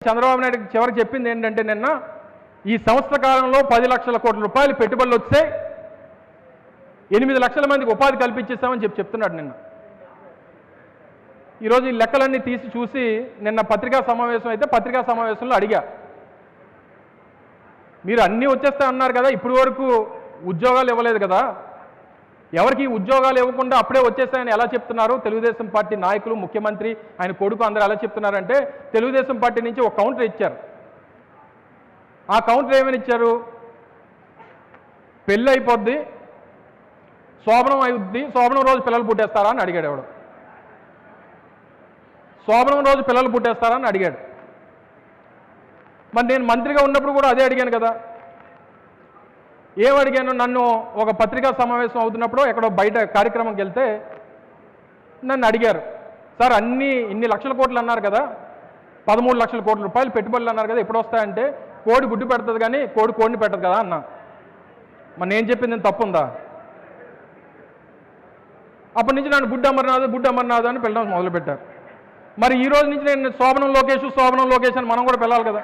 చంద్రబాబు నాయుడు చివరికి చెప్పింది ఏంటంటే నిన్న ఈ సంవత్సర కాలంలో 10 లక్షల కోట్ల రూపాయలు పెట్టుబడులు వచ్చాయి, 8 లక్షల మందికి ఉపాధి కల్పించేస్తామని చెప్తున్నాడు నిన్న. ఈరోజు ఈ లెక్కలన్నీ తీసి చూసి నిన్న పత్రికా సమావేశం అయితే పత్రికా సమావేశంలో అడిగా, మీరు అన్నీ వచ్చేస్తాయి అన్నారు కదా, ఇప్పటి వరకు ఉద్యోగాలు ఇవ్వలేదు కదా, ఎవరికి ఉద్యోగాలు ఇవ్వకుండా అప్పుడే వచ్చేస్తాయని ఎలా చెప్తున్నారు? తెలుగుదేశం పార్టీ నాయకులు, ముఖ్యమంత్రి, ఆయన కొడుకు అందరూ ఎలా చెప్తున్నారంటే తెలుగుదేశం పార్టీ నుంచి ఒక కౌంటర్ ఇచ్చారు. ఆ కౌంటర్ ఏమని ఇచ్చారు? పెళ్ళి అయిపోద్ది, శోభనం అయిద్ది, శోభనం రోజు పిల్లలు పుట్టేస్తారా అని అడిగాడు. ఎవడు శోభనం రోజు పిల్లలు పుట్టేస్తారా అని అడిగాడు. మరి నేను మంత్రిగా ఉన్నప్పుడు కూడా అదే అడిగాను కదా. ఏమడిగాను? నన్ను ఒక పత్రికా సమావేశం అవుతున్నప్పుడు ఎక్కడో బయట కార్యక్రమంకి వెళ్తే నన్ను అడిగారు, సార్ ఇన్ని లక్షల కోట్లు అన్నారు కదా, 13 లక్షల కోట్ల రూపాయలు పెట్టుబడులు అన్నారు కదా, ఎప్పుడు వస్తాయంటే కోడి గుడ్డు పెడుతుంది కానీ కోడిని పెట్టదు కదా అన్నా. మరి నేను చెప్పింది నేను తప్పు ఉందా? అప్పటి నుంచి నన్ను గుడ్డు అమర్నాథ్ అని పిల్లడం మొదలుపెట్టారు. మరి ఈ రోజు నుంచి నేను శోభనం లోకేష్ అని మనం కూడా పిలవాలి కదా.